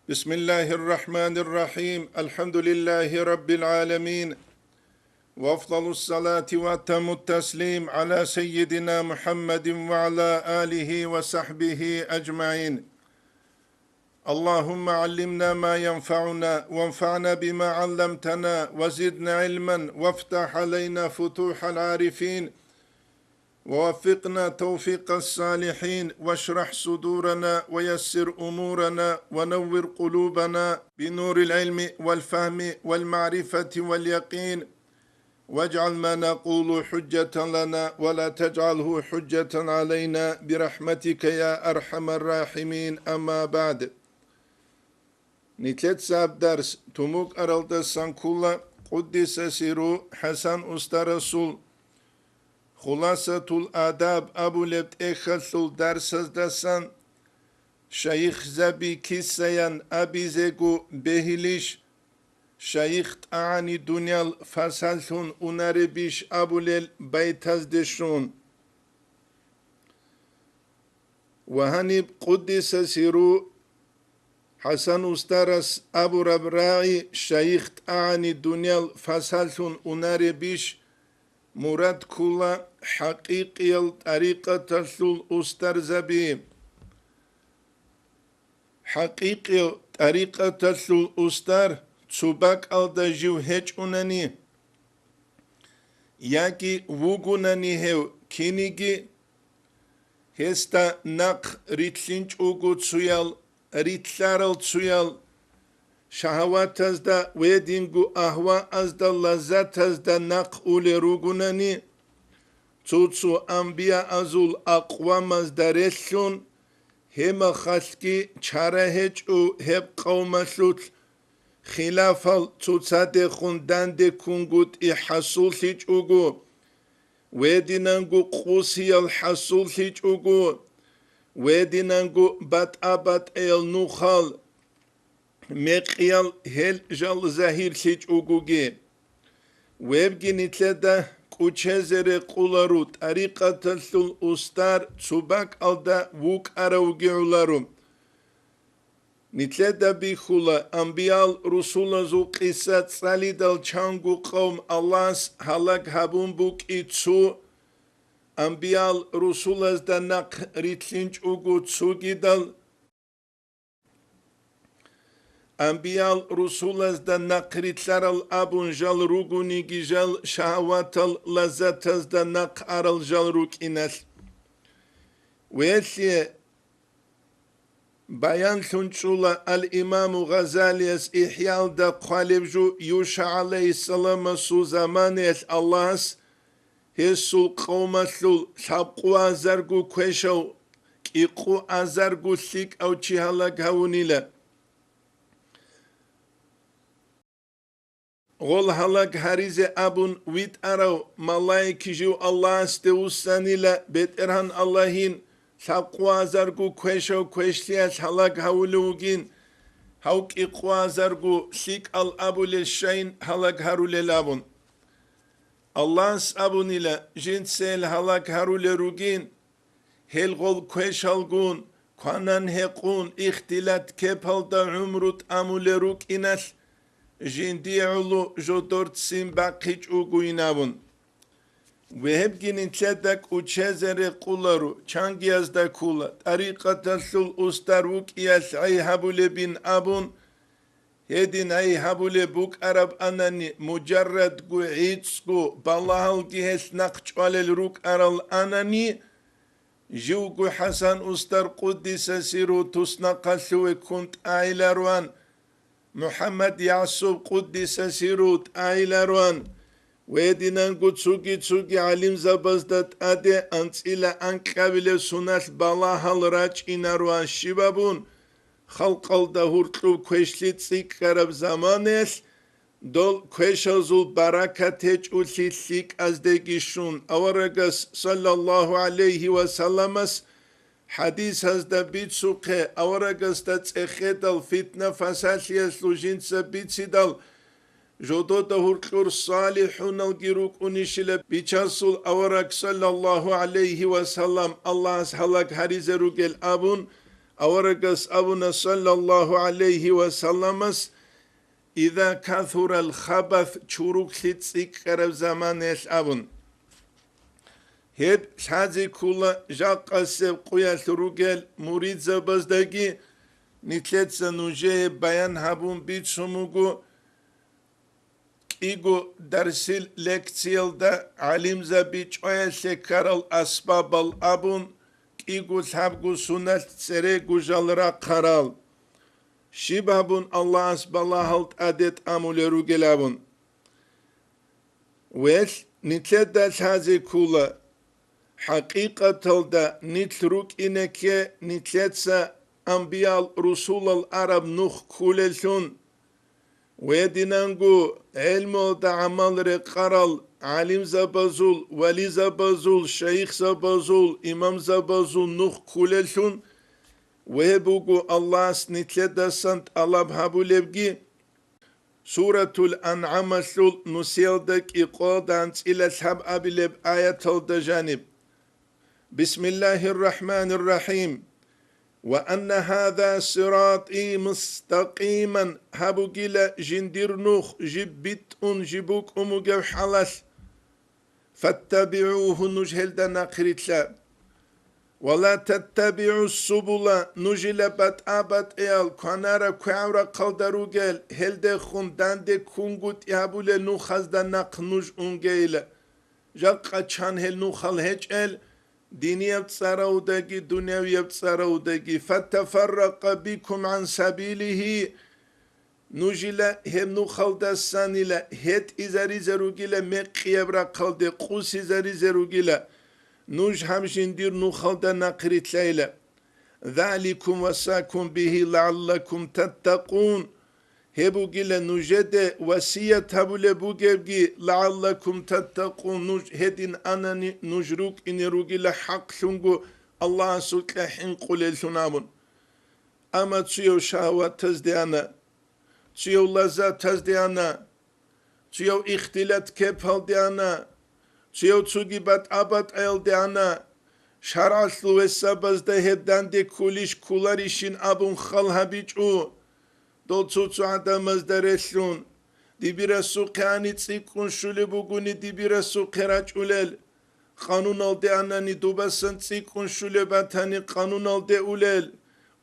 بسم الله الرحمن الرحيم الحمد لله رب العالمين وأفضل الصلاة وأتم التسليم على سيدنا محمد وعلى آله وصحبه أجمعين اللهم علمنا ما ينفعنا وانفعنا بما علمتنا وزدنا علما وافتح علينا فتوح العارفين ووفقنا توفيق الصالحين واشرح صدورنا ويسر أمورنا ونور قلوبنا بنور العلم والفهم والمعرفة واليقين واجعل ما نقول حجة لنا ولا تجعله حجة علينا برحمتك يا أرحم الراحمين أما بعد نتلت ساب درس تموك أرلد السنكولة قدس سيرو حسن أسترسول خلاصة الآداب أبو لبت إخلصل درس دسان شيخ زبي كيسيان أبي زيغو بهليش شيخ تعاني دنيا فسالتون أناربيش أبو ليل بيتاز دشون وهنب قدس سيرو حسن استرس أبو ربراعي شيخ تعاني دنيا فسالتون أناربيش مراد كلا حقيقي طريقة الأستر زبي حقيقي طريقة الأستر تسوبك ألدا جيو هج أناني ياكي وغناني هيو كينيجي هستا نق ريتلينج أوغو تسويال ريتلارل تسويال شهوات ازدا ويدينغو أهوا ازدا لذات ازدا نق أولي روغناني تسوتسو أنبياء أزول أقوام ازدا رسلون هم خلقي چاره او هب قوم سوت خلافال تسوتساد خوندن ده کنگوت ای حصول هیچ اوگو ویدینانگو قوسی الحصول هیچ اوگو ویدینانگو بات آبات ایل نوخال مقیال هل جال زهیر هیچ اوگوگی ویبگی نیتلده کوچه زره قولارو طریقت السل استار تسوبک alda ووک اراوگی علارو نیتلده بی خولا انبیال رسول زو قصت سالی دل چانگو قوم الله حلق هبون بوک ایتسو انبیال رسول از دا نق ریتلینج اوگو تسوگی دل انبیال رسول از دا نق ریتلارل ابون جل روگونیگی جل شهواتل لذت از دا نق ارل جل روک اینل ویلی بيان ثنشولا الإمام غزالي إحيال دا قالبجو يوشع عليه السلام سو زمان الله هسو قوم سو سابقوا زرگو كوشو كيقو أزرگو سيك أو چيهالا غاونيلا غول هلاك هاريزي أبون ويت أراو ملايكي جو الله استوسانيلا بيت إرهان اللهين سابقوا زرگو كوشو كوشلياس هلاك هاولوگين هاوك إقوا زرگو سيك الأبو للشين هلاك هارو للابون الله سابون إلا جين سيل هلاك هارو لروگين هل غول كوشالگون كوانان هقون اختلات كيبال دا عمروت أمو لروك إنال جين ديعولو جو دورت سين باقيج اوگو إنابون وهب جنين تلدك وچزر قولارو چانگياز دا كولا طريقة السل استروك ياس اي هبول بين ابون هدين اي هبول بوك عرب اناني مجرد گو عيدسكو بالله جهس نقش والروك ارال اناني جوگو حسن استر قدس سيرو تسنقسو كنت ايلاروان محمد يعصب قدس سيرو ايلاروان ويدينانگو تسوگي علم زبازدت اده انسيلا انقابل سناس بالاحال راج inaruan شبابون خلق الدهورتلو كوشليت سيك قرب زمانس دول كوشازول بركاتيج اولسيت سيك ازدگيشون اورغس صلى الله عليه وسلم حديث هزدا بيت سوقه اورغس تتخيدل فتنة فساسيس لجنس بيت سيدل جودو دهورتلور صالحون الجروك انشل بيچاسول اورك صلى الله عليه وسلم الله حلق هريزرو گل ابون أورقس أبونا صلى الله عليه وسلم إذا كثر الخبث شروك لتسيك قرب زمان أبون هب شازي كولا جاق أسيب قويا ثروغل مريد زبازدگي نتلت سنوجه بيان هبون بيت شموغو إيغو درسيل لكتيل دا علم زبيج أيسي كارل أسباب الأبون إيغو ثابغو سنت سريغو جالرا قرال شبابون الله أسبالله هلت أدت أموليرو گلابون ويش نتلت دا شازي كولا حقيقة دا نتلروك إنكي نتلتسا أنبياء رسول العرب نوخ كوللشون ويدينانغو علمو دا عمال رقارال علم زبازول ولي زبازول شيخ زبازول إمام زبازول نوخ كوللشون ويبوغو الله نتلتا سنت الله بحبو لبگي سورة الأنعام سول نسيلدك إقودان إلى الحب أبلب آية الدجانب بسم الله الرحمن الرحيم وأن هذا صراطي مستقيما هبو جلا جندير نوخ جبت جبوك أموغو حلاس فاتبعوه نجهل دانا قريتلا ولا تتبعوا السبل نجل بات آبات إيال كونارا كوعورا قلدرو جل هل ده خوندان ده كونگوت يابول نوخاز دانا قنوج أنجيل جاقا چان هل نوخال هجل ديني يبتصارودگي دنيا يبتصارودگي فتفرق بكم عن سبيله نجلا هم نوخال دستانيلا هت إزاري زروگيلا مقيبرا قلده قوس إزاري زروگيلا نوج همشين دير نوخال دا نقريت ليلة ذلكم وساكم به لعلكم تتقون هبو جلا نجد وسية هبو لبوغي لعلكم تتقون نج هدين أنني نجروك إني روغي حق شنغو الله سوك حين قول الثنامون أما تسيو شهوات تزديانا تسيو لذات تزديانا تسيو اختلاط كبهل ديانا تسيو تسوغي بات أبات أيل ديانا شرعت لوسابز ده هدان دي كوليش كولاريشين أبون خالها بيجو دولتسو عدامز درسلون دي برسو قاني تسيكون شولي بوغوني دي برسو قراج أولل قانون الدي أناني دوبسن تسيكون شولي باتاني قانون الدي أولل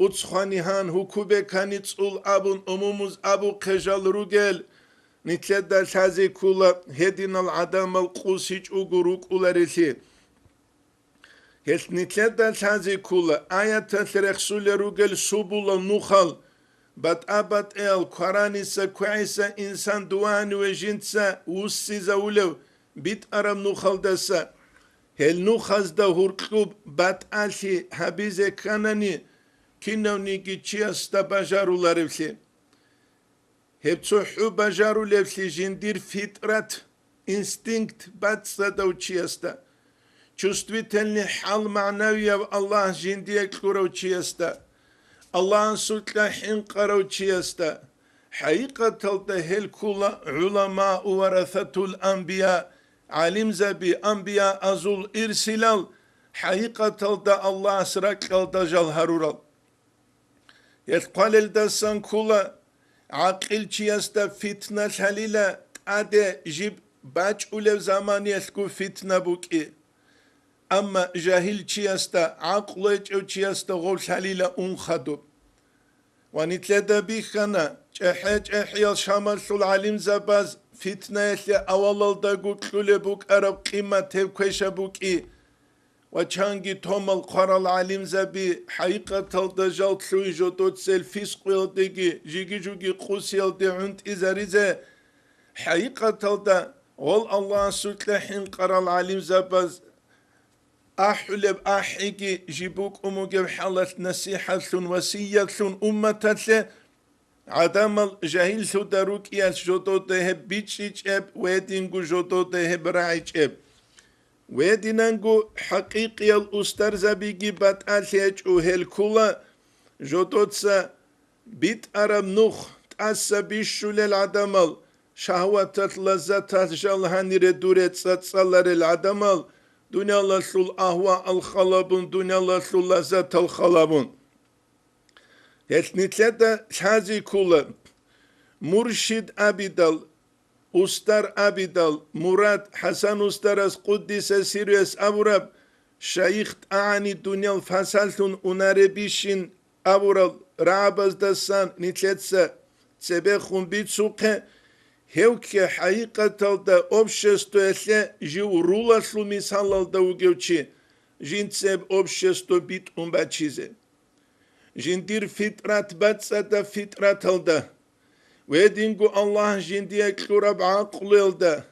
اتسخاني هان حكوبة كاني تسول أبون أموموز أبو قجال روغل نتلت دال تازي كولا هدين العدام القوسيج أغروك أولاريسي هل نتلت دال تازي كولا آيات تلرخسول روغل سبول النخل بات أبات إل قرانيسا كويسا إنسان دواني وجنسا وسيزا ولو بيت أرم نخل دسا هل نخز دا هرقوب بات آلي حبيزة كاناني كينو نيجي چياستا بجارو لارفلي هبتو حو بجارو لفلي جندير فطرت инстинкт بات صدو چياستا чувствительный حال معنوية الله جنديك كورو چياستا الله سلطة حين قرو چياستا حقيقة تلتا هل كولا علماء ورثة الأنبياء علم زبي أنبياء أزول إرسلال حقيقة تلتا الله سرق الدا جالهرورال يتقال الدسان كولا عقل چياستا فتنة حليلة أدى جيب باج أولو زمان يسكو فتنة بوكي أما جاهل چياستا عقل چياستا غول حليلة أنخدوب ونتلدا بيخنا چحج احيال شامل سول علم زباز فتنة يسي أولال دا قتلول بوك أرب قيمة تبكيش بوكي وچانگي تومل قرال علم زبي حقيقة تلدجال تلوي جدود سيل فسق يلدگي جيجي جوگي قوس يلدي عند إزاريزة حقيقة تلدا غول الله سلطة قرال علم زباز أحلب أحيجي جيبوك أموجب حالة نصيحة وسية أمة عدم الجاهل داروك ياس جدو ده بيتشيج اب ويدينغو جدو ده برايج اب ويدينغو حقيقي الأستر زبيجي بات أليج وهل كولا جدو تسا بيت أرم نوخ تأسا بيشو للعدمال شهوة لذات جالهاني ردورت ساتسالر العدمال دنيا لسول أهواء الخلابون دنيا لسول لذات الخلابون Hetnitleda Hazi Kula, Murshid Abidal, Ustar Abidal, Murad Hasan Ustaras Quddisa Sirius Aburab, Shaykh Aani Dunyal Fasaltun Unarebishin Abural, Rabaz Dasan, Nitletsa, Tsebechun Bitsuke, Hevke Haikatalda, Общество Jiu Rula Slumisalal da Ugevci, Jintseb Общество Bit Umbachize. Jindir fitrat batsada fitrat alda. Wedingu Allah jindiye klurab aqlilda.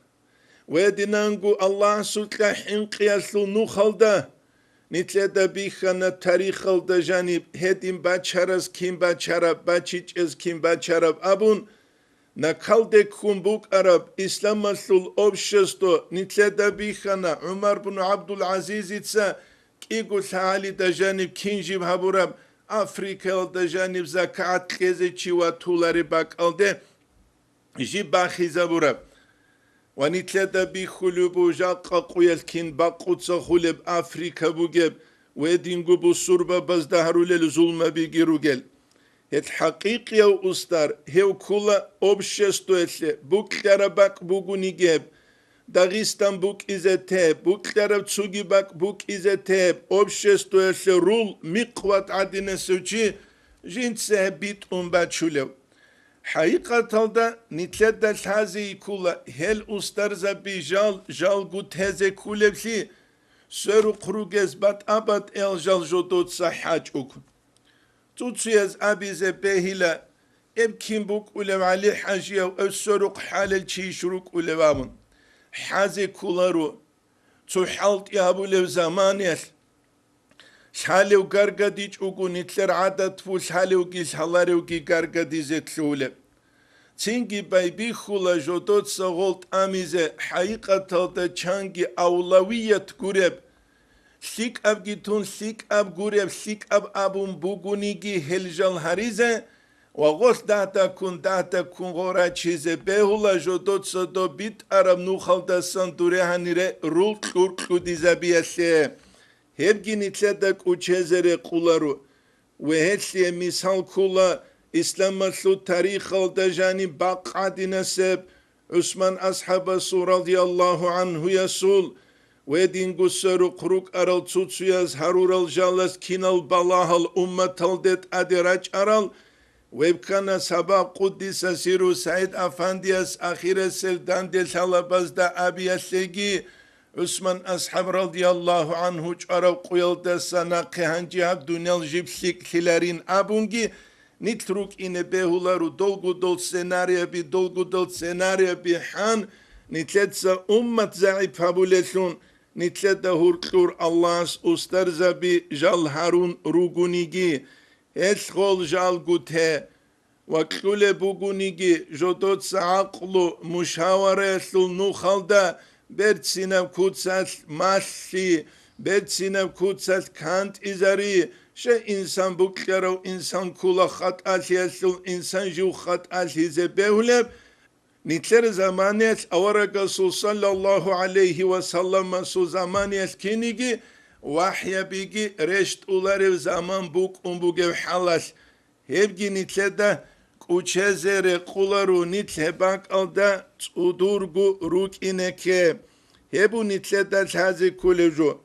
Wedinangu Allah sutla hinqiyaslu nukhalda. Nitleda bihana tarikhalda janib hedim bacharas kim bacharab bachiches kim bacharab abun. Nakalde kumbuk Arab İslamasul общество nitleda bihana Umar bin Abdul Aziz itsa kigu saali da janib kinjib haburab Afrika'da janib zakat gezeçi ve tuğları bakaldı. Jibahiza burab. Vanitleda bi hulubu jaqqa kuyelkin bakutsa hulub Afrika bugeb. Ve dingu bu surba bazdaharulel zulma bi girugel. Het hakikiya ustar hev kula общество etle. Buklara bak buguni geb. Dagistan buk izete, buklara tsugi bak buk izete, общество etle rul mikvat adine suçi, jintse bit umbaçulev. Haikatalda nitleda hazi kula hel ustar zabi jal guteze kulevli, söru krugez bat abat el jal jodot sahaç okun. Tutsuyaz abize behila, eb kim buk ulev ali hajiyev, söru halel çi şuruk ulevamın. Hazi kularu tuhalt yabulev zamaniyel shalev gargadiç ugunitler adat fu shalev gis halarev gi gargadizet Çingi bay bi khula jodot sagolt amize haqiqatalda çangi avlaviyet gureb sik ab gitun sik ab gureb sik ab abun bugunigi heljal harize وغوث داتا كون غورا چیزه بهولا جودوت صدو بیت عرب نو خالدستان دوره هنیره رول کلو دیزابیسه هبگی نیتلدک uçezere قولارو و هتلیه مثال کولا اسلام مسلو تاریخ خالدجانی باقعدی نسب عثمان اصحاب سو رضی الله عنه یسول و دینگو سرو قروک ارال تسویاز هرورال جالس کینال بالاحال امتال دت ادراج ارال Webkana sabah Kuddisa Siru Said Afandiyas ahire sevdan del halabazda abiyasegi Osman Ashab radiyallahu anhu çarav koyalda sana kehancihab dünyal jipsiklilerin abungi nitruk ine behularu dolgu dol senarya bi han nitletsa ummat zaib habulesun nitleda hurklur Allah's ustarza bi jal harun rugunigi Eskhol jal gute vaklule bugunigi jodot saaqlu muşavare sul nukhalda bertsinav kutsal masli bertsinav kutsal kant izari she insan buklaro insan kula khat alyesul insan ju khat alhize behuleb nitler zamaniyet avara Resul sallallahu aleyhi ve sellem su zamaniyet kinigi Vahya bigi reşt uları zaman buk umbugev halas. Hevgi nitleda kuçezere kularu nitle bak alda udurgu ruk ineke. Hebu nitleda tazi kulejo.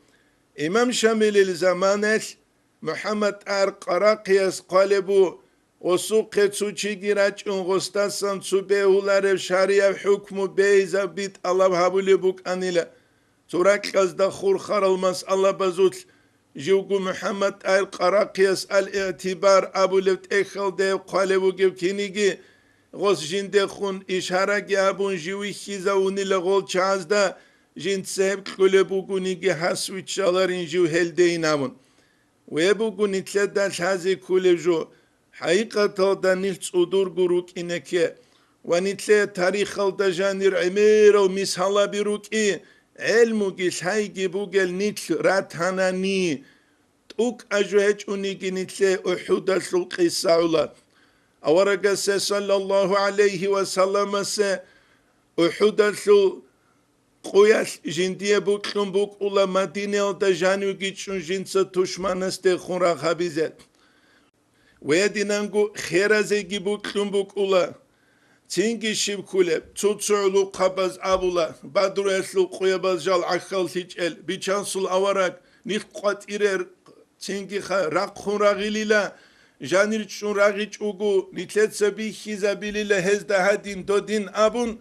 İmam Şamilil zamanet Muhammed Qaraqiyas qalebu osu qetsuçi giraç ungostasan subehular şariya hukmu beyza bit Allah habuli buk anila. Turak yazda khur kharalmas Allah bazut Jevgu Muhammed Qaraqiyas al-i'tibar Abu Levt ekhal de qalebu gevkinigi Gos jinde khun işara gabun jiwi khizauni lagol chazda jind seheb kulebu gunigi haswichaların jiv heldeynamun Ve bugun itleda hazi kulejo haqiqata nilts udur guruk ineke Ve nitle tarikhalda janir emiro mishala biruki Elmu gishaygi bugel nitl rathanani tuk ajuhech unigi nitle uhuda sul qissaulat Avaraga se sallallahu aleyhi ve sellem se uhuda sul qoyas jindiye buklum buk ula Madine da janu gichun jinsa tuşmaneste khura khabizet ويدينانغو خيرازيجي بوكلومبوك أولا تينجي شبكولب تsutsulu قبز أبولا بدرو يسلو قيباز جال عخال تيجل بيشانسول أوراك نيخقات إيرر تينجي خا رقخون راغيليلا جانيرچون راغيچ اوغو نيتلت سبي خيزابيليلا هزدا هدين دودين أبون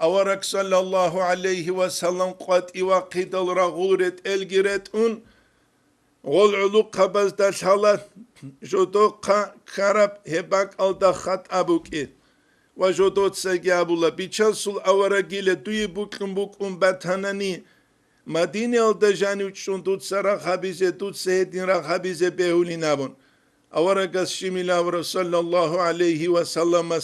أوراك صلى الله عليه وسلم قد إواقيد الرغولرت الجرت غول علو قبز دالحالة جودو كارب هباك الدا خط أبوكي وجودو تساقي أبولا بيشانسول أوراقيلة دوي بوكم بوكم باتهاناني مدينة الدا جاني وچون دوت سرا خبيزة دوت سهدين را خبيزة بهولين أبون أوراقس شميلا صلى الله عليه وسلم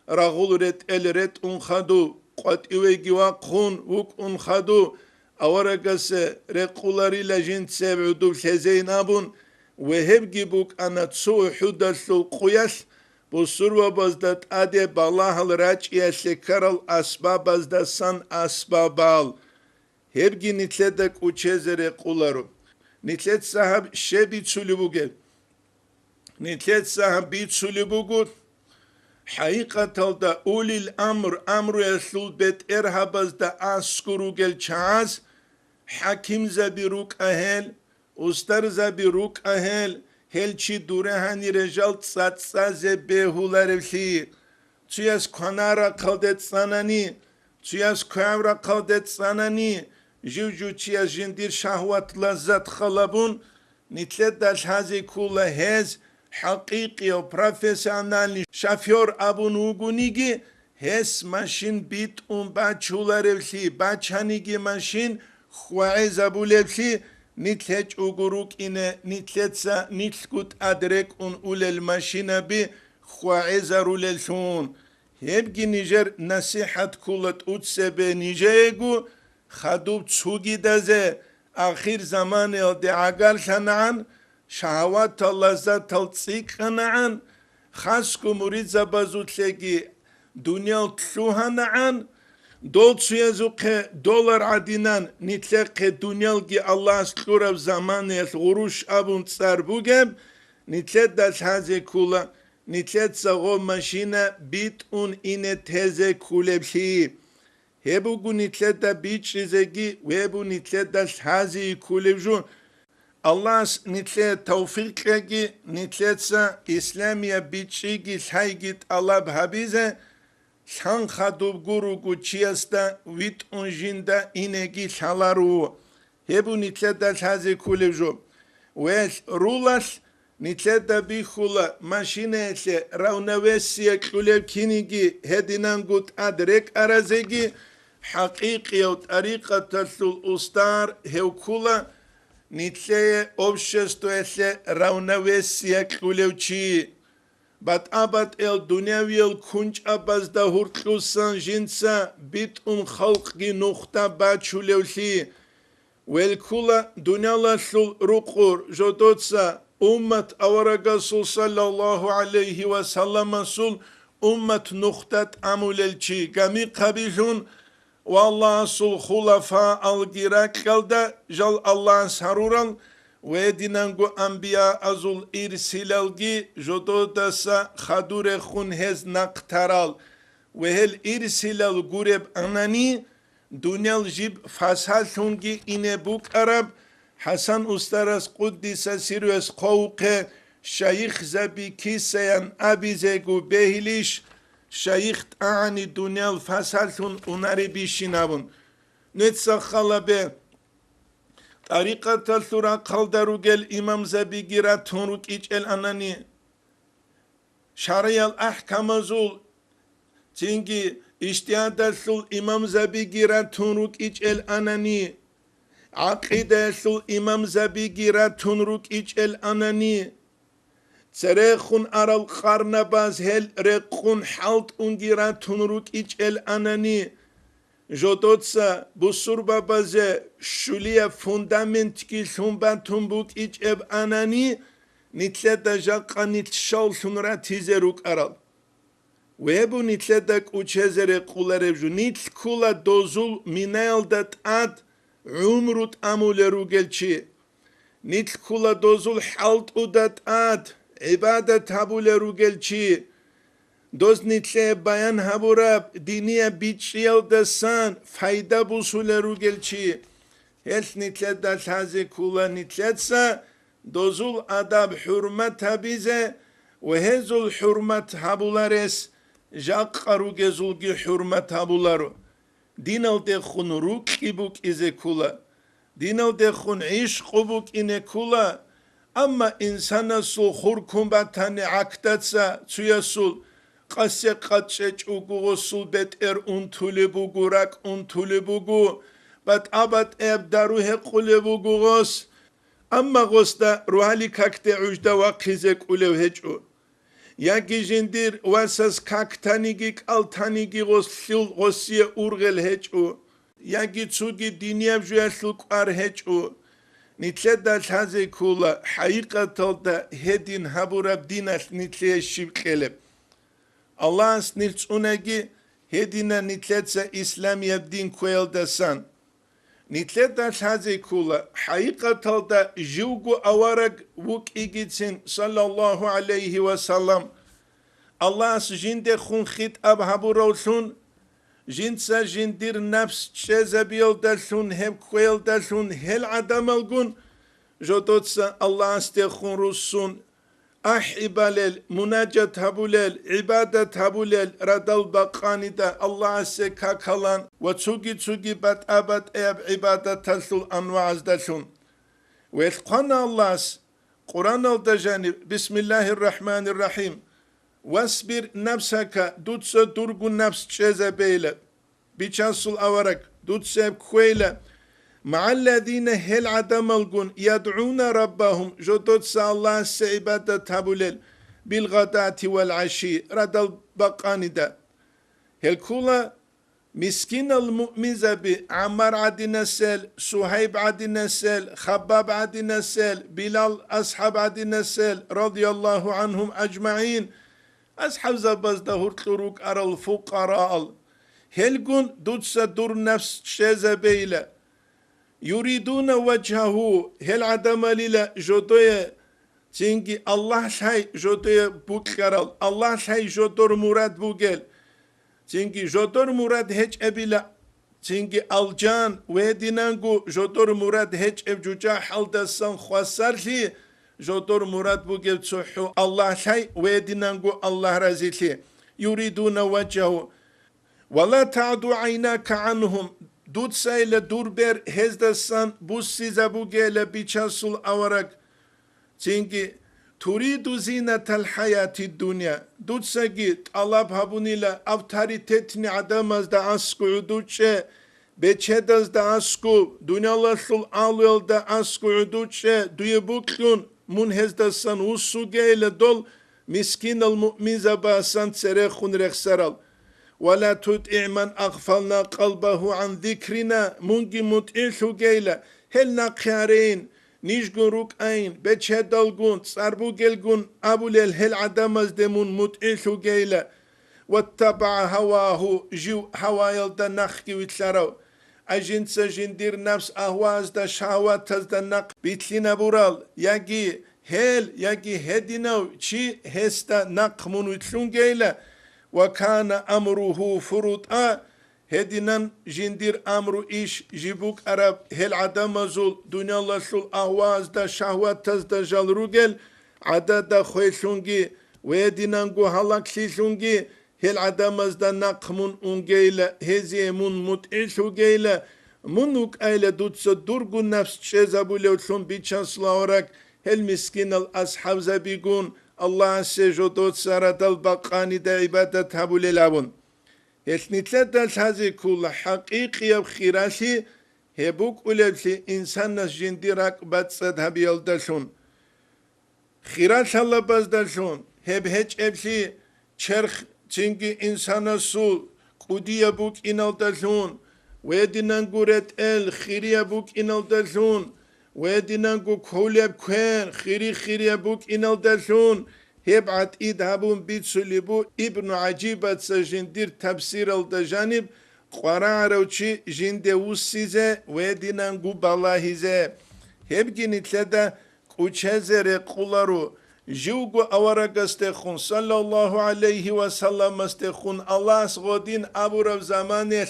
رغولرت الرت خدو قد إيوغي واقخون وك خدو أوراقس رقولاري لجين تسابعدو الحزين أبون وهبجي بوك أنا تسوء حدثو قياس بصور وبزدت أدي بالله الراج يسكر الأسباب بزدت سن أسبابال هبجي نتلدك وچيز رقولارو نتلد صاحب شبي تسولي نتلد صاحب بي تسولي حقيقة دا أولي الأمر أمر يسلول بيت إرهابز دا أسكرو جل چاز حكيم زبي روك أهل أستر زبي روك أهل هل چي دوره هني رجال تساتسا زبهولا رفلي تياس كونارا قلدت ساناني تياس كوامرا قلدت ساناني جوجو تياس جندير شهوات لذات خلابون نتلت داش هزي كولا هز حقيقي و بروفيسيونال شافيور ابو نوغونيجي هس ماشين بيت باچولا رفلي باچانيجي ماشين خوائز ابو لفلي نتلت اوغوروك إنه نتلتسا نتلكوت أدرك أولي الماشينة بي خوائز روللشون هبگی نیجر نصیحت کولت اوتسبه نیجهگو خدوب تسوگی دازه آخر زمان الدعاقال شنعن شهوات اللذات تلتصيق نعن خاصكو مريد زبازوت لگي دنيا تلوها نعن دول سويزوك دولار عدينان نتلقى دنيا لگي الله سلورة زمان الغروش أبون تصار بوغم نتلقى داش هازي كولا نتلقى سغو ماشينة بيت إنه تهزي كولا بشي هبوغو نتلقى بيت شزيگي وهبو نتلقى داش هازي كولا بجون الله نتلقى توفيق لگي نتلقى إسلامية بيت شيگي شايگيت الله بحبيزة شان خدوب گروگو چیستا ویت جندا اینگی شالارو هبو نتلدا شازی کولجو وش رولاش نتلدا بیخولا ماشینه شه راونوسیه کولب کینیگی هدینانگوت ادرک ارزگی حقیقی و طریقه تسول استار هوکولا نتله общество شه راونوسیه کولب چی بات ابات دنیاویل کنچ اباز دا هورتلوسان جنسا بیت خلقی نقطه باچولوشی والكولا دنيا لشل رقور جدوتسا أمة أورغسول صلى الله عليه وسلم سول أمة نقطة أموللشي كمي قبيجون والله سول خلفاء الجراك كالدا جل الله سروران ويدينانغو أنبياء أزول إرسلالجي جدودسا خدور خون هز نقترال وهل إرسلال غورب أناني دنيال جيب فاسال شونجي إنه بوك عرب حسن أسترس قدس سيروس قوق شيخ زبي كيسيان أبي زيغو بهليش شيخ أعني دنيال فاسال شون أناري بيشينابون نتسخلا به طريقة الثورة قلدرو جل إمام زبي جرا تونروك إيج الأناني شرعي الأحكام زول تنجي اشتياد الثول إمام زبي جرا تونروك إيج الأناني عقيدة الثول إمام زبي جرا تونروك إيج الأناني تريخون أرى القرنباز هل ريخون حالت أنجرا تونروك إيج الأناني جودوتسا بسور بابازه شوليا فوندامنت كي شومبان تنبوك إيج إب أناني نتلدا جاقا نتشال شنرا تيزروك أرال ويبو نتلدك وچهزر قولر بجو نتل كولا دوزول مينايل دات آد عمروت أمول روغل چي نتل كولا دوزول حالت او دات آد عبادت هبوله روگل چی دوز نیتله بیان هبورب دینیه بیچیل دستان فایده بوسوله روگل چی هل نیتله دل تازه کولا نیتله تسا دوزول ادب حرمت هبیزه و هزول حرمت هبولارس جاق روگه زولگی حرمت هبولارو دینال ده خون روک ایبوک ایزه کولا دینال ده خون عشق بوک اینه کولا اما انسان سول خور کنبتانی عکتاتسا توی سول قصه قدشه چوگو سول بت اون طوله بگو رک اون طوله بگو بات ابد اب دروه قوله بگو غص اما غصدا روحالی ککته عجده و قیزه قوله هجو یکی جندیر واسس ککتانیگی کالتانیگی غص خیل غصیه ارغل هجو یکی چوگی دینیم جوه خلق ار هجو نیتله دل تازه کولا حقیقت دا هدین هبورب دینش نیتله شیب خلب الله اس نیلچ اونگی هدینا نیتله تسا اسلامی دین کویل دسان نیتله دل تازه کولا حقیقت دا جوگو اوارگ وک ایگیتسین صلی الله علیه و سلم الله اس جنده خون خیت اب هبورولسون جنسا جندير نفس شزبيل دلسون هم كويل دلسون هل عدم الجون جدوتسا الله استخون رسون أحبالل مناجات هبولل عبادة هبولل ردل بقاني دا الله سكا كلان وتسوغي بات أبد أب عبادة تلسل أنواع دلسون ويتقنا الله قرآن الدجاني بسم الله الرحمن الرحيم واصبر نفسك دوتس درغو نفس شزبيلة بيشانسل أورك دوتس كويلة مع الذين هل عدم الجون يدعون ربهم جدوتس الله سعبادة تبولل بالغداة والعشي ردل بقاني دا هل كولا مسكين المؤمن زبي عمر عدنا سل سهيب عدنا سل خباب عدنا سل بلال أصحاب عدنا سل رضي الله عنهم أجمعين أصحاب زباز دهور تلوك أرى الفقراء هلقون دوتسا دور نفس شزبيلة يريدون وجهه هل عدم للا جدوية تنجي الله شاي جدوية بوكرال الله شاي جدور مراد بوغل تنجي جدور مراد هج أبلا تنجي الجان ويدينانگو جدور مراد هج أبجوجا حالدسان خواسر لي جدور مراد بوغل تسوحو الله شاي ويدينانگو الله رزيلي يريدون وجهه ولا تعدو عيناك عنهم دود سايلة دور بير هزدسان بوسي زبوغل بيچاسول أورك تنجي تريد زينة الحياة الدنيا دود ساقي طلب هبونيلا أفتاريتتني عدامز دا أسكو عدوچه بچهدز دا أسكو دنيا لسل آلويل دا أسكو عدوچه دوية بوكيون من هزدسان وسوغيل دول مسكين المؤمن زباسان سرخون رخسرال ولا تطع من أغفلنا قلبه عن ذكرنا منجي متئلو جيلا هل نقيارين نيشغن روك أين بچهدالگون صربو گلگون أبوليل هل عدمز دمون متئلو جيلا واتبع هواه جو هوايل دا نخكي ويتلارو أجنس جندير نفس أهواز دا شهوات دا نق بيتلنا بورال يجي هل يجي هدينو چي هستا نق من ويتلون جيلا وكان أمره فرطا هدينان جندير أمرو إيش جيبوك عرب هل عدم زول دنيا الله سول أهواز دا شهوات تز دا جال روغل عدد دا خويشونجي وهدينان گو هلاك شيشونجي هل عدم دا نقمون اونجيلا هزي من متعشو جيلا منوك ايلا دوتس درغو نفس شزابو لوتشون بيچان سلاورك هل مسكين الأصحاب زبيقون الله سجدوت سارة البقاني دا عبادة هبول لابون هتنتلا دال هذه كل حقيقي بخيراشي هبوك أولبسي إنسان ناس جندي راكبات صد هبيل دالشون خيراش الله باز دالشون هب هج ابسي چرخ چنگي إنسان سول قودي بوك إنال دالشون ويدنانگو رت خيري بوك إنال دالشون ويدنانگو كوليب كوين خيري بوك إنال دالشون هبعت إدهابون بيتسوليبو ابن عجيبة سجندير تفسير الدجانب قراروچي جنده وسيزه ويدنانگو بالاهيزه هبگي نتلده قوچهزه رقولارو جوجو أورق استخون صلى الله عليه وسلم استخون الله سغودين أبو رب زمانه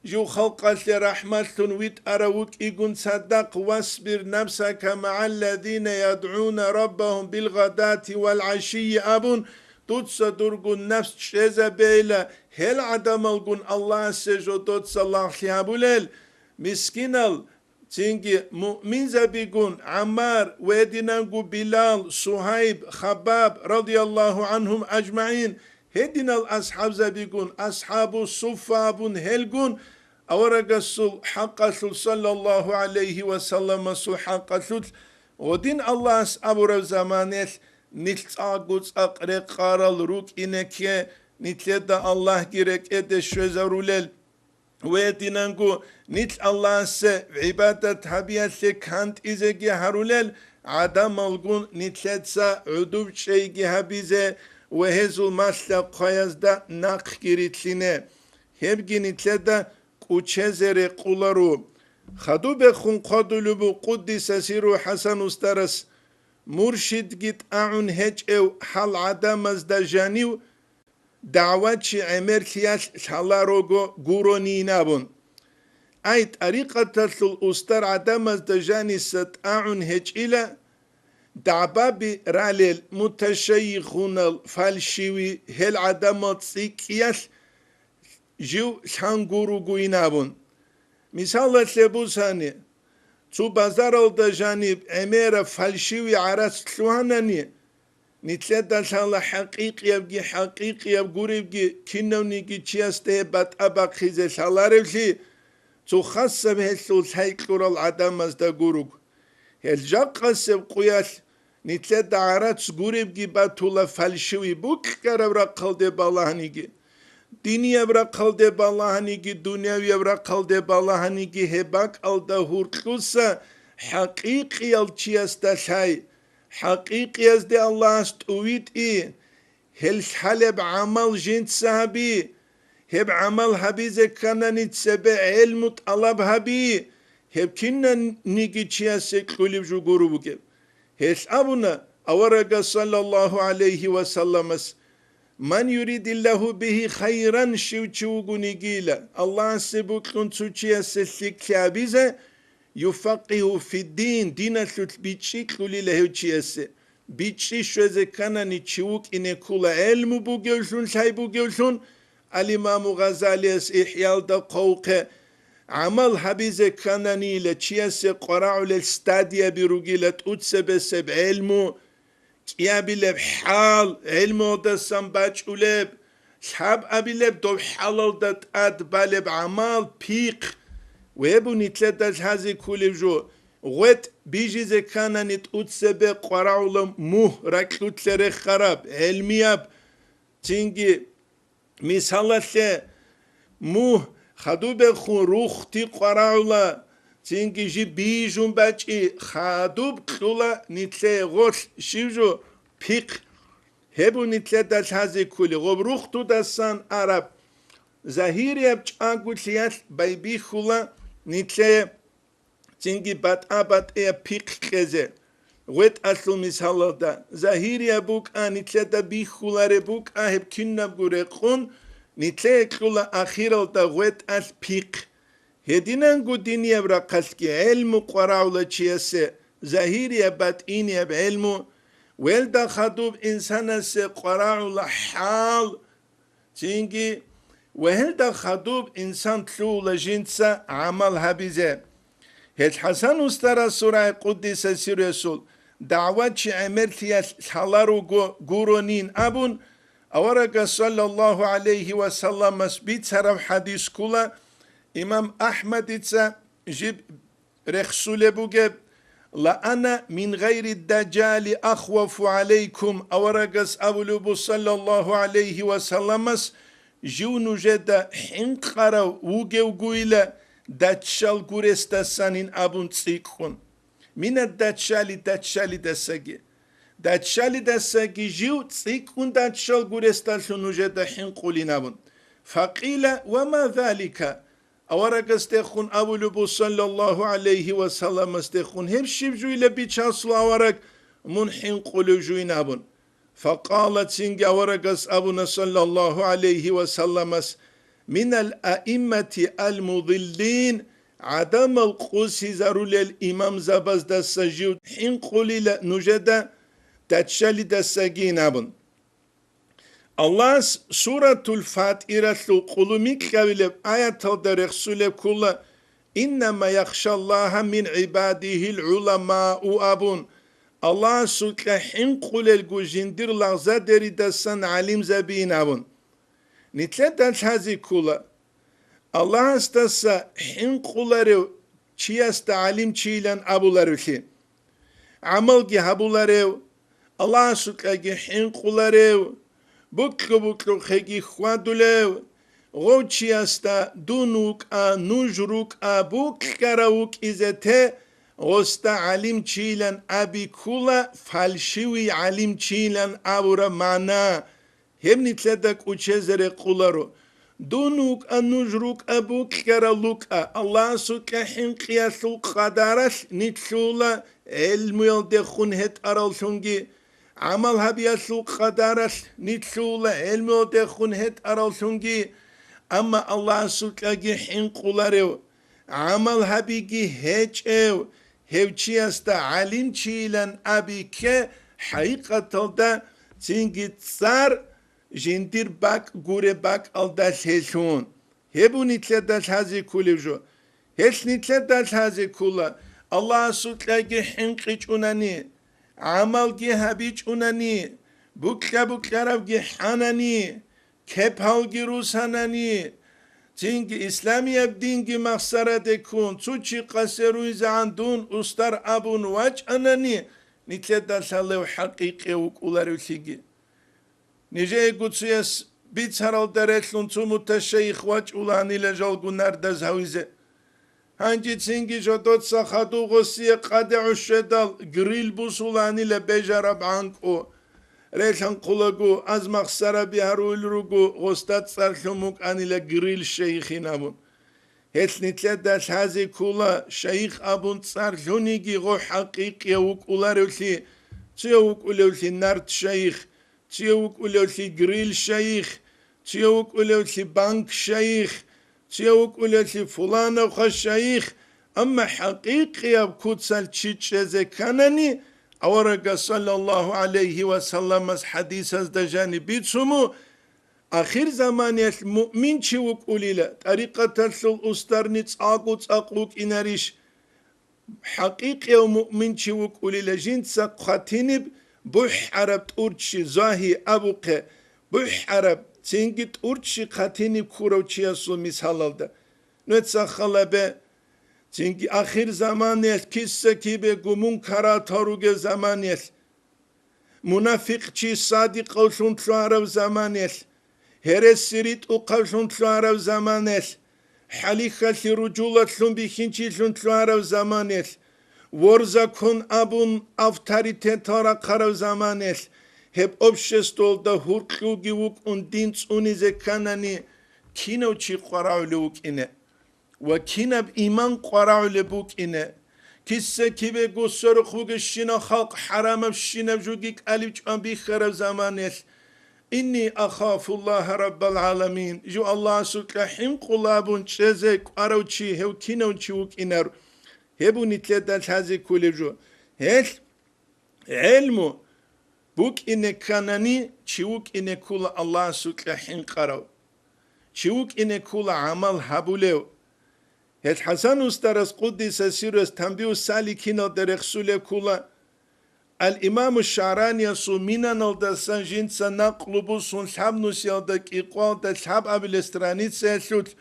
جو خلق رحمة ويت أروك إيقون صدق واصبر نفسك مع الذين يدعون ربهم بالغداة والعشي أبون tutsa durgun nefs şeze beyle hel adam olgun Allah sejo tutsa lahlihabulel miskin al çünkü mümin zabigun Ammar ve dinangu Bilal Suhayb Habab radıyallahu anhum ecmaîn hedinal ashab zabigun ashabu suffabun helgun avarasul hakkasul sallallahu aleyhi ve sellem sul hakkasul odin Allah abur zamanet niltsaguts aqre qaral ruk ineke nitleda Allah gerek ede şözarulel ve dinangu nit Allah se ibadet habiyatle kant izegi harulel adam algun nitletsa udub şeygi habize ve hezul masla qayazda nak giritline hebgi nitleda kuçezere qularu khadube khun qadulubu quddisa siru hasan ustaras مرشد گیت آن هج او حال عدم از دجانیو دعوت چی عمر کیاش حالا روگو گورونی نبون ای طریقه تسل استر عدم از دجانی ست آن هج ایلا دعباب رالیل متشیخون الفالشیوی هل عدم تسیکیاش جو شان گورو گوی نبون مثال سبوسانی تو بازار oldu janib emere falşivi aras şuhanani nitleda şala haqiqi yabgi haqiqi yab guribgi kinnavni gi chiaste bat abakhize şalarevşi tu khassa behsul sayqural adamaz da gurug hel jaqaseb quyas nitleda aras guribgi batula falşivi buk karavra qalde balahnigi dini evra kalde balahani ki dünyavi evra kalde balahani ki hebak alda hurtlusa hakiki alçiyasta şey hakiki yazde Allah'ast uvit i hel haleb amal jint sahabi heb amal habize kananit sebe ilmut alab habi heb kinnan nigi çiyase kulib ju gurubu ke hesabuna avaraga sallallahu aleyhi ve sellemes Man yuridillahu bihi hayran şivçuguni gila. Allah sebukun tuçiya seslik kabize yufaqihu fi din dina sut biçi kulile hevçiyesi. Biçi şöze kanani çivuk ine kula elmu bu gölsün say bu gölsün. Al-İmam-ı Gazali'ye ihyalda kavke amal habize kanani ile çiyese qara'ule stadiye birugilet utsebe seb elmu يا بلب حال علمو دسم باج ولب شاب أبلب دو حلال دات أد بالب عمال بيق ويبو نتلدج هذه كل جو غوت بيجي زكانا نتقود سبه قرعولم موه ركلوت لري خراب علمياب تنجي مثالة موه خدو بخون روختي قرعولا Çünkü ji bijun baci khadub kula nitle gol şivjo pik hebu nitle das hazi kuli gobruxtu dasan arab zahir yap çagutliyat baybi kula nitle çünkü bat e pik keze wet aslu misalda zahir yabuk a nitle da bi kulare buk a hep kinnab gure khun nitle kula akhiralda wet as pik Hedinan gudini evra kaski ilmu qara'ula çiyese zahiriye batiniye be ilmu vel da khadub insana se qara'ula hal çünkü ve da khadub insan tlula jinsa amal habize het Hasan ustara surah Kuddise siresul davatçı emertiye halaru guronin abun avaraga sallallahu aleyhi ve sellem bir taraf hadis kula İmam Ahmed ise jib reksule buge la ana min gayri deccali akhwafu aleykum avaragas avlubu sallallahu aleyhi ve sellemes junu jeda hinkara ugevguile deccal gurestasanin abun tsikhun mina deccali desagi deccali desagi jiu tsikhun deccal gurestasunu jeda hinkulin abun faqila ve ma zalika Avaraga stekhun avulubu sallallahu aleyhi ve sellem stekhun hep şivcu ile bir çaslı avarak منحن قلوجين أبن فقالت سنجا ورقس أبونا صلى الله عليه وسلم من الأئمة المضلين عدم القوس زرول الإمام زبز دا السجود حين قولي نجد تتشالي دا السجين أبن الله سورة الفاتحة قلوميك قبل آية الدرخ سولة كل إنما يخشى الله من عباده العلماء أبن الله سوكا حين قول الجندير لغزة دسان علم زبين أبن نتلت هذه كولا الله استسا حين قولارو چي است علم چيلان أبولارو خي عمل جي هبولارو الله سوكا جي حين قولارو بكلو خيجي خوادولو غو چي است دونوك نوجروك بكراوك إزته غستا علم چيلان أبي كولا فالشوي علم چيلان أبورا معنا هم نتلدك وچزر قولارو دونوك نوجروك بكرالوك الله سوكا حين قياسو قدارش نتلولا علم يلدخون هت أرالشونجي عمل هبياسو قدارش نتلولا علم يلدخون هت أرالشونجي أما الله سوكا حين قولارو عمل هبيجي هج هوچي است علم چيلان أبي كه حقيقة دا تنجي تصار جندير باك غوري باك الداش هشون هبو نتلداش هذه كل جو هش نتلداش هذه كل الله سوتلاجي حنقيج أناني عمل جي هبيج أناني بكلا رفجي حناني كبهال جي روساناني تنجي إسلامي أبدينجي مخسرة دكون توشي قسروي زعندون أستر أبون واج أناني نتلداش الله حقيقي وكولارو سيجي نجي قدسيس بيتسرال درسلون تموت الشيخ واج أولاني لجال قنار دز هاويزة هنجي تسنجي جدود ساخدو غسية قادع الشدال قريل بوصولاني لبجرب عنكو ريشان قلقو از مخسر بيهارو الرقو غستات سرشموك اني لقريل الشيخين أبون هيت نتلدش هذه كولا شيخ أبون سرشونيجي غو حقيقي وكولا روشي تيوك ولوشي نارت شيخ تيوك ولوشي قريل شيخ تيوك ولوشي بانك شيخ تيوك ولوشي فلان وخش شيخ أما حقيقي أبكوت سالتشيتش زكانني أورق صلى الله عليه وسلم حديث دجاني بيتسمو آخر زمان المؤمن تشوك أوليلا طريقة ترسل أسترني تساقوك إناريش حقيقي ومؤمن تشوك أوليلا جنت ساقاتينب بوح عرب تورتشي زاهي أبوك بوح عرب تنجي تورتشي قاتينب كوروتشي أسو مثال نتساخلا çünkü ahir zamanı kisse gibi gumun kara taruge zamanı munafikçi sadik olsun tuarav zamanı heresirit uqavsun tuarav zamanı halikati ruculatsun bihinçilsun tuarav zamanı vorzakun abun avtorite tara karav zamanı hep обществолда hurqlu givuk und dints unize kanani kinoçi qaravluk ine وكينب إيمان قرع لبوك إنا كيسا كيبه قصر خوغ الشنا خلق حرام الشنا بجوغيك أليج أبي خرب زمانيس إني أخاف الله رب العالمين جو الله سوك حين قلابون شزك أروشي هو كينو تشوك إنار هبو نتلدال هذه كل جو هل علمو بوك إنه كانني تشوك إنه كل الله سوك حين قرأ تشوك إنه كل عمل هبوليو هت حسن استرس قدس سيرس تنبيه سالكين درخسول كولا الإمام الشعراني سومينا نلدسان جنسا نقلبو سون شاب نسيادك إقوال دشاب أبلسترانيت سيسوت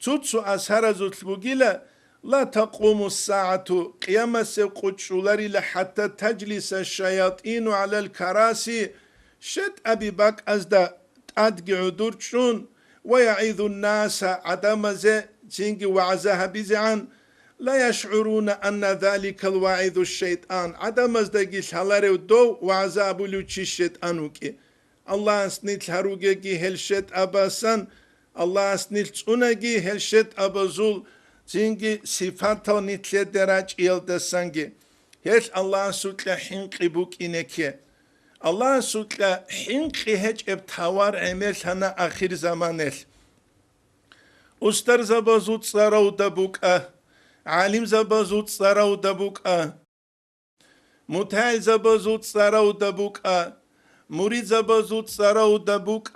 تутсу أسهر زوتلبوغيلا لا تقوم الساعة قيامة سيقوتشولاري حتى تجلس الشياطين على الكراسي شد أبي باك أزدا تأدقع دورشون ويعيذ الناس عدم زي تنجي وعزها بزعان لا يشعرون أن ذلك الواعظ الشيطان عدم ازدقي شهلاري ودو وعزابو لوچي الشيطانوكي الله اسنيت هروغي هلشت أباسان الله اسنيت تونغي هلشت أبازول تنجي صفاتو نتلي دراج إلدسانجي هيش الله سوتلا حنقي بوك إنكي الله سوتلا حنقي هج ابتوار عمل هنا آخر زمانه أستر زبازوت سراو دبوك عالم زبازوت سراو دبوك متعال زبازوت سراو دبوك مريد زبازوت سراو دبوك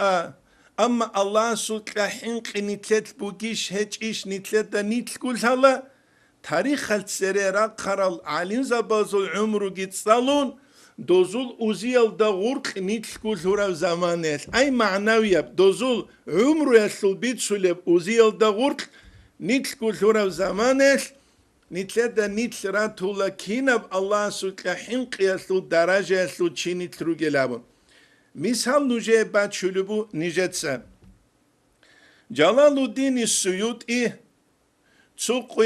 أما الله سوتلا حنقي نتلت بوكيش هج إيش نتلت دا نتل كل هلا تاريخ السريرة قرال عالم زبازول عمرو جيت صالون دوزول أوزيل دا غرق نتل كل هراو زمانه أي معنوية دوزول عمرو يسل بيت سلب أوزيل دا غرق نتل كل هراو زمانه نتل دا نتل راتولا كينب الله سوتلا حنق يسل درجة يسل چيني تروجلابون مثال نجي بعد شلبو نجتسا جلال الدين السيوطي تسوق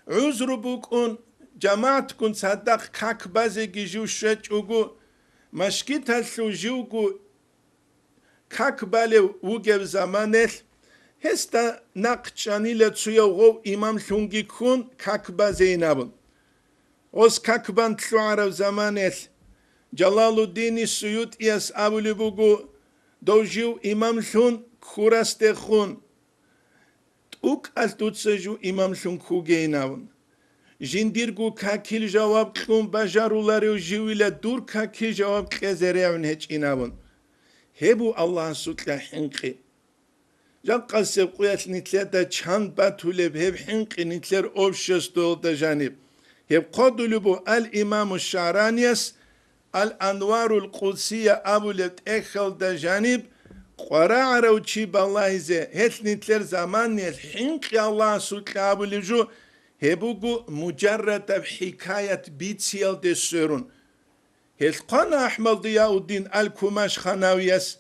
عذر بكون جماعت كن صدق كاك بازي جيجو شج اوغو مشكيت هسو جيوغو كاك بالي وغيب زمانل هستا ناقچاني لتسويا غو امام شونگي كون كاك بازي نابن اوز كاك بان تلو عرب زمانل جلال الدين السيوط ياس ابولي بوغو دوجيو امام شون كوراستي خون اوك از دوتسجو امام شون خوگه ناون جنديرگو كاكيل جواب قوم بجارولاريو جويلة دور كاكيل جواب قزريعون هج إناون هبو الله سوتلا حنقي جان قاسب قويات نتلر دا چند باتولب هب حنقي نتلر اوبشس دول دا جانب هب قدولو بو الامام الشعرانيس الانوار القدسية ابو لبت اخل دا جانب قراع روچي بالله زي هت نتلر زمان نيل حنقي الله سوتلا ابو لجو هبوغو مجرد حكاية بيتسيال دسرون هالقانا أحمد ضياء الدين الكوماش خاناويس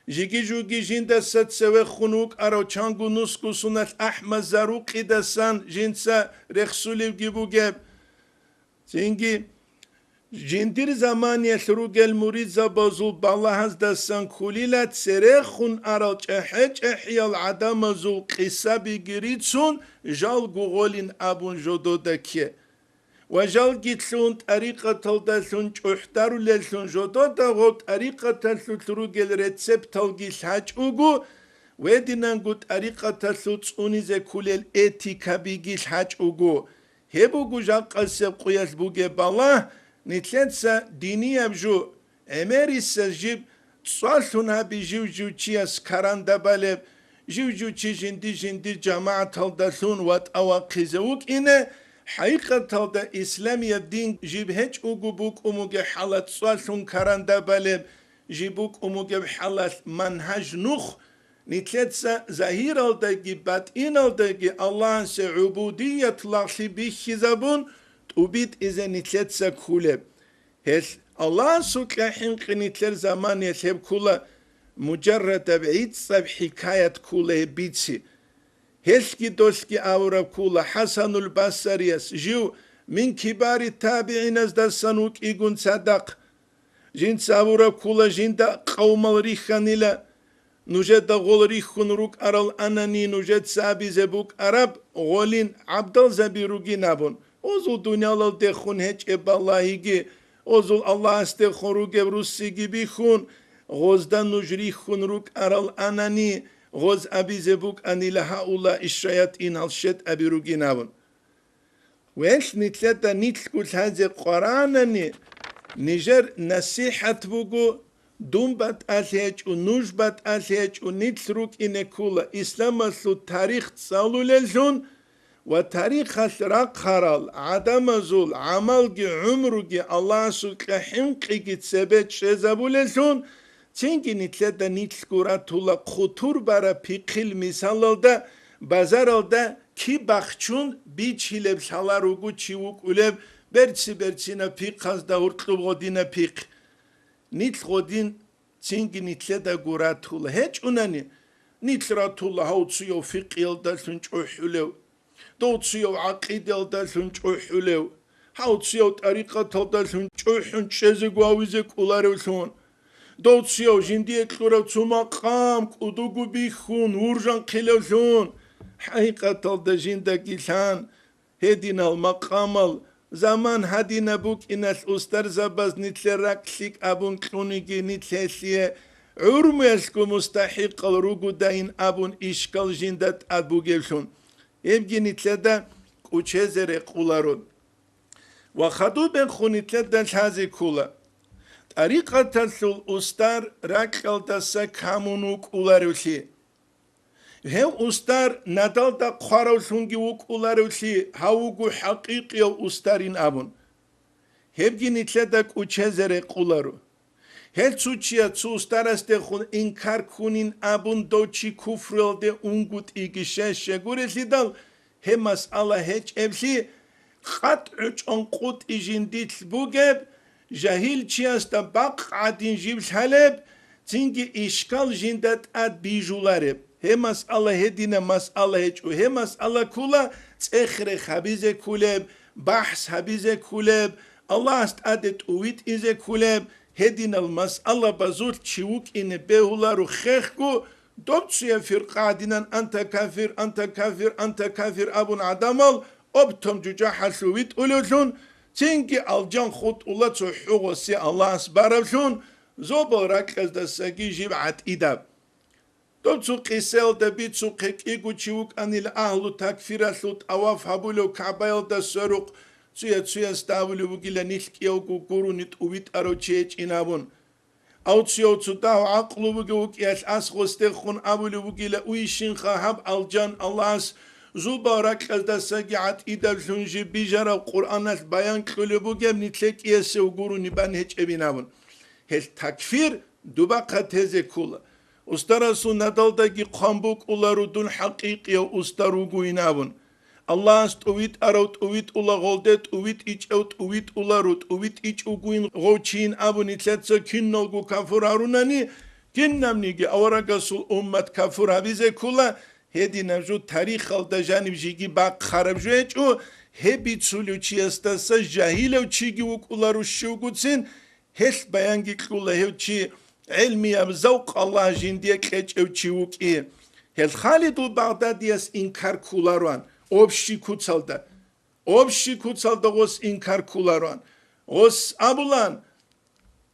جيجي جوجي جيندا ست سوى خنوك أرو چانگو نسكو سنت أحمد زاروقي دسان جينسا رخصولي جيبو جيب زينجي جندير زمان يثروج المريد زبازو بالله هز دسان كوليلات سرخون أرال چحج احيال عدم زو قصة بگريتسون جال گوغولين أبون جودو دكيه وجال جيتلون طريقة تلدسون چوحتارو للسون جودو دغو طريقة تلسو تروج الرتسب تلگيش حج اوغو ودينانگو طريقة تلسو تسونيزه كوليل اتيكا بيگيش حج اوغو هبوغو جال قصب قياس بوگه بالله نتلتسا ديني أبجو أمري سجيب تصالحنا بجيو جو تشياس كاران دبالب جيو جو تشي جندي جماعة تلدسون وات أوا قيزوك إنا حقيقة تلدا إسلامي الدين جيب هج أوغو بوك أموغي حالة تصالحون كاران دبالب جيبوك أموغي حالة منهج نوخ نتلتسا زهير الدقي باتين الدقي الله سعبودية لغلي بيخي زبون وبيت إذا نتلتسا كولب هل الله سوتلا حنق نتلر زمان يثب كولا مجرد بعيد صب حكاية كولا بيتسي هلكي دوسكي أورا كولا حسن البصريس جو من كبار التابعين ازدا سنوك إيقون صدق جين ساورا كولا جين دا قوم الريخان إلا نجد غول ريخون روك أرال أناني نجد سابي زبوك أراب غولين عبدال زبي روكي نابون Ozul dünyalı dehun hiç eballahi gi, ozul Allah estehun rug evrusi gibi hun, gozdan nujri hun rug aral anani, goz abi zebuk anilaha ula işrayat inal şet abi ruginavun. Wesh nitleta nitl kul haze Qur'anani, nijer nasihat bugu, dumbat alhech u nujbat alhech u nitl rug inekula, İslamaslu tarih tsalulelzun, وتاريخ الرق خرال عدم زول عمل جي عمره جي الله سوكا حنقي جي تسبت شزابولسون تنجي نتلدا نتلقورا تولا خطور برا بيقل مثال دا بازار دا كي بخچون بيچيلب سالاروغو چيوك ولب برچينا بيقاز دا ورقلوب غدينا بيق نتل غدين تنجي نتلدا قورا تولا هيج اوناني نتلرا تولا هاوتسيو فقيل دا سنچو حلو دوتسيو عقيدة دالسون چوحولو هاوتسيو طريقة دالسون چوحون چزگو آويزك اولارسون دوتسيو جندية لورو تسوما قام قدوغو بيخون ورجان قلوسون حقيقة دا جندا كيسان هدين المقامل Zaman hadina buk inas ustar zabaz nitlerak lik abun klunigi nitlesiye urmesku mustahiq rugudain abun işgal jindat abu gelsun. Evgi nitleda uçezere kularun. Ve hadu ben khunitleda hazi kula. Tariqatul ustar rakaldasa kamunuk ularulhi. Hem ustar nadal da qarawsungi uk ularulhi hawgu haqiqi ustarin abun. Hevgi nitledak uçezere kularu. Hel tsuçia tsu ustaraste khun inkar kunin abun doçi kufrelde ungut igişeşe guresidal hemas Allah heç evsi khat üç onqut ijindit bugeb jahil çiasta bak adin jibs haleb zingi işgal jindat ad bijulareb hemas Allah hedine mas Allah heç u hemas Allah kula tsehre habize kuleb bahs habize kuleb Allah ast adet uit ize kuleb hedin almas Allah bazur çivuk ine behularu khekhu dopsuya firqadinan anta kafir anta kafir anta kafir abun adamal obtom cuca hasuvit ululun çünkü alcan khut ula tsuhugosi Allah asbarabsun zoborak kazdasagi jibat idab dopsu qisel da bitsu qiqigu çivuk anil ahlu takfirasut awaf habulo kabayl da soruq Tsuya stavulu bugila nilkiyaw gurunit uwit arochech inabun. Autsiyo tsutaw aqlu buguk yas asgoste khun abulu bugila uishin khahab aljan Allahs zubarak kazdasa giat idal sunji bijara Qur'anas bayan kulu bugem nitlek yese guruni ban hiç ebinabun. Hel takfir dubaka teze kula. Ustarasu nadaldagi qambuk ularudun haqiqiya ustarugu inabun. Allah stuvit arot uvit ula goldet uvit iç out uvit ularut uvit iç uguin goçin abun itletsa kinnolgu kafur arunani kinnamnigi awaragasul ummat kafur abize kula hedinavju tarikh alda janib jigi baq kharabjueç u hebitsulu chiastasa jahilev chigi ukularu shugutsin hes bayangi kula hevçi ilmiyam zavq Allah jindiye keç evçi uki hel Halidu Baghdadiyas inkar kularuan Общий куцалда гос инкар куларан гос абулан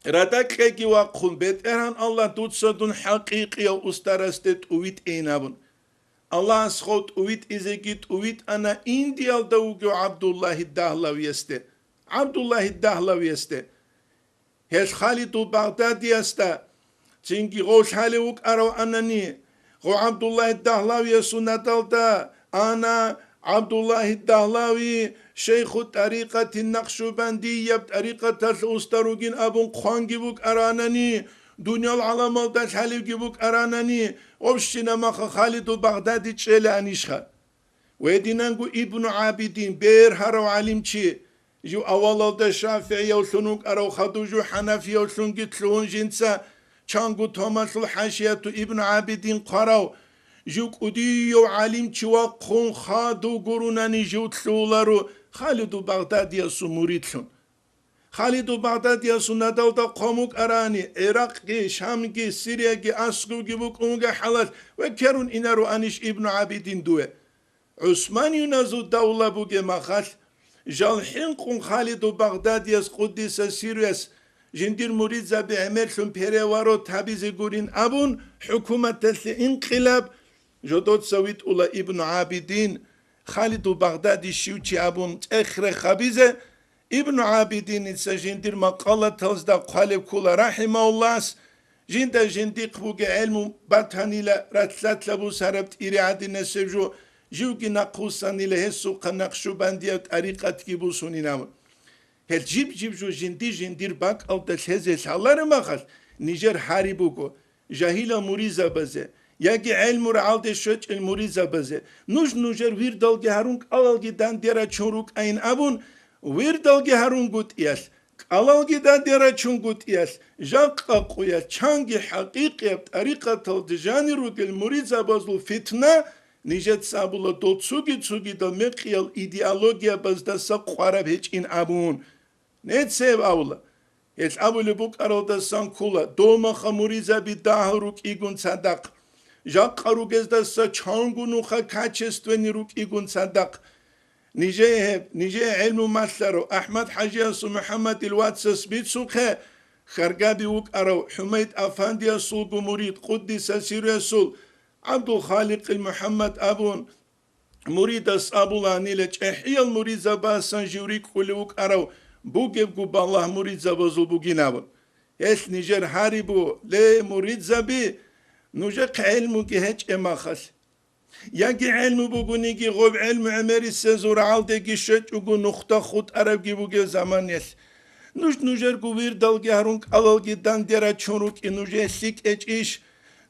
радакеги ва кул бетеран Allah дутсадун хақиқия устарастет увит эйнабун Allah схот увит изегит увит ана индиалда угу Абдуллахи Dahlavi Hel Halidu Baghdadi asta çünkü gos haluk arav anani go Abdullahi Dahlavi sunnatalda Ana Abdullah Dahlavi Şeyhu Tariqati Nakşubendiye Tariqatas Ustarugin Abun Khan gibuk aranani Dünyal alamalda Halil gibuk aranani Obşina makha Halidu Baghdadi çelanişha Ve dinangu İbn Abidin ber harav alimçi Ju avalalda Şafii yolsunuk arav Haduju Hanafi yolsun gitluğun jinsa Çangu Thomasul Haşiyatu İbn Abidin qarav Juk udiyo alim çiva kon khadu gurunani jutluları Halidu Baghdadiya su muridsun. Halidu Baghdadiya su nadalda komuk arani Irak'ki, Şam'ki, Suriye'ki, Aslu gibi kunga halat ve kerun inaru aniş İbn Abidin duve. Osman yunazu davla buge mahal Jalhin kun Halidu Baghdadiyas Kuddisa Siriyas Jindir muridza bi emersun perevaro tabizi gurin abun hükümetesi inkılab Jodot Savit ula İbn Abidin Halidu Baghdadi şivçi abun ekhre khabize İbn Abidin ise jindir makala tazda qalev kula rahimahullah jindik buge ilmu batanila ratlatla bu sarabt iriadine sevju jivgi naqusan ile hesu qanaqshubandiyat tariqat gibi suninam hel jib jindir bak alta heze salları makhal Niger haribugo jahila muriza baze Yagi ilmur alde şöç el muriza baze. Nujer wir dalge harung alalgidan dera çoruk ayn abun wir dalge harung gut iyas. Alalgidan dera çungut iyas. Jaqqa qoya çangi haqiqiyat tariqat aldijani rugel muriza bazul fitna nijet sabula dotsugi da meqiyal ideologiya bazda sa qarab hiç in abun. Net sev avla. Es abule buk aralda sankula doma khamuriza bi dahruk igun sadak. Jaqarugezda sa çangunu kha kaçestveni ruk igun sadak. نيجي علم مثلرو أحمد حجياس محمد الواتسس بيتسوخه خرقابي وك أرو حميد أفاندي السلق مريد قدس سير السل عبد الخالق المحمد أبون مريد أبولاني لك إحيا المريد زباسان جوريك قلوك أرو بوجب قب الله مريد زبازل بوغينابون إس نيجر هاريبو لي مريد زبي نوجق علمك هج إماخل يجي علم بوغنيجي غوب علم عمري سزور عالدگي شج وغو نقطة خود عربگي بوغي زمان يس نوجر گویر دلگي هرونك علالگي دانديرا چونوك نوجه سيك اچ إش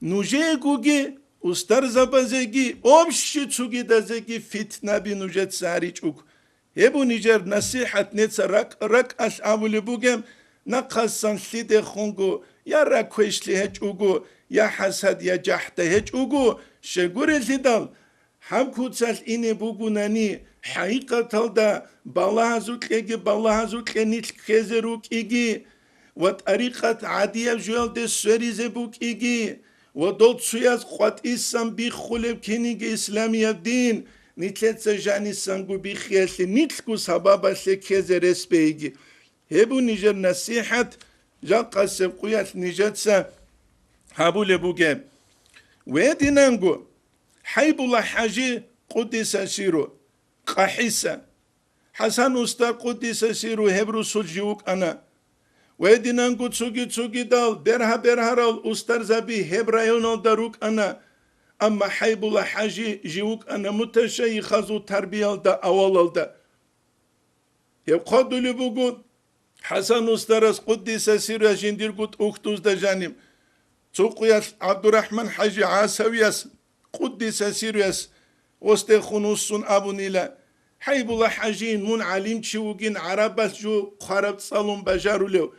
نوجه گوغي Ustar zabazegi, obşi çugi dazegi fitna bi nujet sari çuk. Hebu nijer nasihat netsa rak as avuli bugem naqassan side khungu ya rakweşli heç ugu ya hasad ya cahta heç ugu şegure zidal ham kutsal ini bugunani haqiqatal da balahazut'legi balahazut'lenit khezeruk igi ve tariqat adiyev juel de sörize buk igi ودول سوياز قوات إسان بيخولب كينيجي إسلامي الدين نتلت سجاني سانگو بيخيالي نتلكو سبابا سكيزي رسبيجي هبو نيجر نصيحة جاقا سبقويات نيجاتسا هابو لبوغيب ويدي نانگو حيب الله حاجي قدس سيرو قحيسا حسن أستار قدس سيرو هبرو سلجيوك أنا ويدينانكو تسوكي دال برها رال أستر زبي هبرايون داروك أنا أما حيب الله حاجي جيوك أنا متشيخ خازو تربيال دا أول دا يبقى لبوغون حسن أسترس قدس سيرا جندير قد أختوز دا جانب تسوقياس عبد الرحمن حاجي عاسوياس قدس سيرياس وستخنوصون أبو نيلا حيب الله حاجين من عليم تشوغين عرباس جو خرب صالون بجارو ليو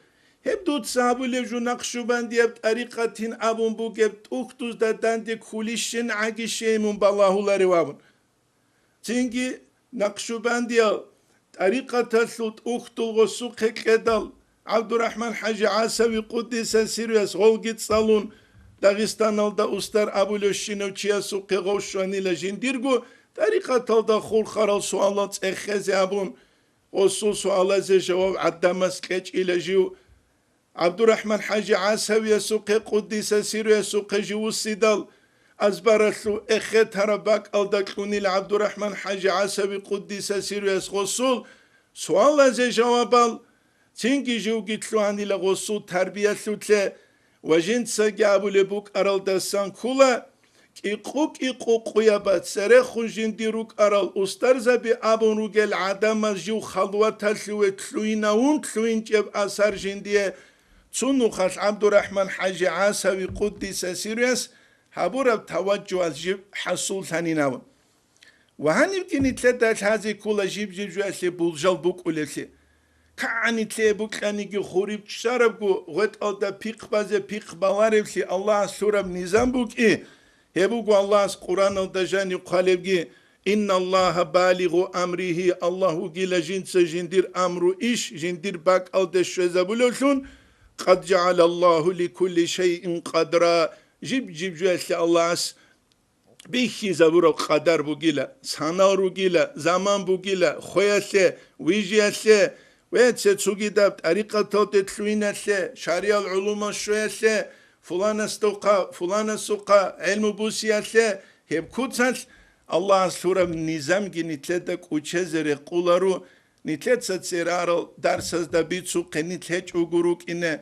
هبدو تصابو ليو جو نقشباندي بطريقتين أبون بوغيب تختوز دا داندي كوليشين عاقي شيمون بالله لاري وابون تنجي نقشباندي طريقة سلط أختو غسوق كدال عبد الرحمن حاجي عاسوي قدس سيرياس غولغيت صالون داغستان دا أستر أبو لوشينو تشيا سوقي غوشواني لجنديرغو طريقة تلدا خور خرال سوالات اخزي أبون وصول سوالات جواب عدامس كيش إلى جيو عبد الرحمن حاجي عاسوي سوقي قدس سيرو سوقي جيو السيدال أزبارتلو اخت هرباك ألدكلوني لعبد الرحمن حاجي عاسوي قدس سيرو غصول سوالات جوابال تنجي جيو جيتلو عني لغصول تربية لتلي وجنت سجابو لبوك أرال دسان كولا إقوق قيابات سرخون جنديروك أرال أستر زبي أبون روغل عدم جو خلوة تلوي تلويناون تلوين جب أثر جندية تسونو خاش عبد الرحمن حاجي عاسوي قدس سيريس هابورا توجه الجيب حصول ثانيناون وهاني بكيني تلتاش هذه كولا جيب جو أسلي بولجال بوك أوليسي كعني تلي بوك لانيجي خوريب تشاربكو غد ألدا بيق بازي بيق بالاربسي الله سورة نظام بوك هبوغو الله قرآن الدجاني قالبجي إن الله بالغ أمره الله جل جنس جندير أمرو إيش جندير باك ألدش زبولوشون قد جعل الله لكل شيء قدرا جيب جوالس الله بيخي زبورو قدر بوغيلا سانارو جيلا زمان بوغيلا خوياسي ويجياسي ويتسي تسوغيدا بطريقة تلتلويناسي شاريا العلوم الشوياسي فلان سوقا علم بوسياسي هب كوتسال الله سورة نظام جي نتلتك وچزر قولارو نتلت ستسيرارل درسز دا بيتسوق نتلت اوغوروك إنه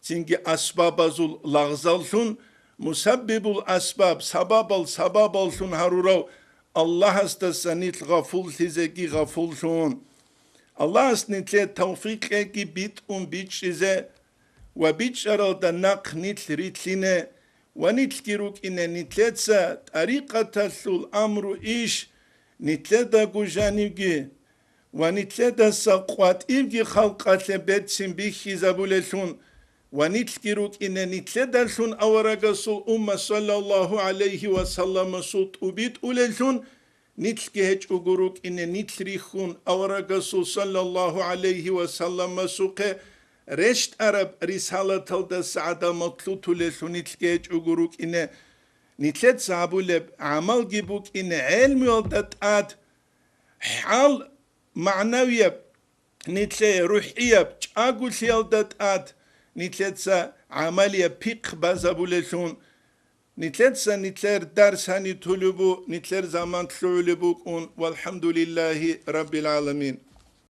تنجي أسباب زول لغزالسون مسبب الأسباب سبب السون هارورو الله استسانيت غفول تزكي غفولسون الله استنتلت توفيق اكي بيت بيتشيزي وبيتشارل دا ناق نتل ريتلينه ونتلكيروك إنه نتلتسا طريقة تسول أمرو إيش نتلتا قجانيوغي ونتلتا ساقوات إيوغي خلقات بيتسين بيخي زابولسون ونتلكيروك إنه نتلتا سون أورغا سول صلى الله عليه وسلم سول تبيت أولسون نتلكي هج أغروك إنه نتلريخون أورغا سول صلى الله عليه وسلم سوقه رشت عرب رسالة تلدا سعادة مطلوط لسونيت كيج أغروك إنه نتلت زابولب عمل جيبوك إنه علم يلدت آد حال معنوية نتلي روحية أقول سيالدت نتلتسا عملية بيق بازابولشون نتلتسا نتلر درس هاني تلبو نتلر زمان تلبو والحمد لله رب العالمين.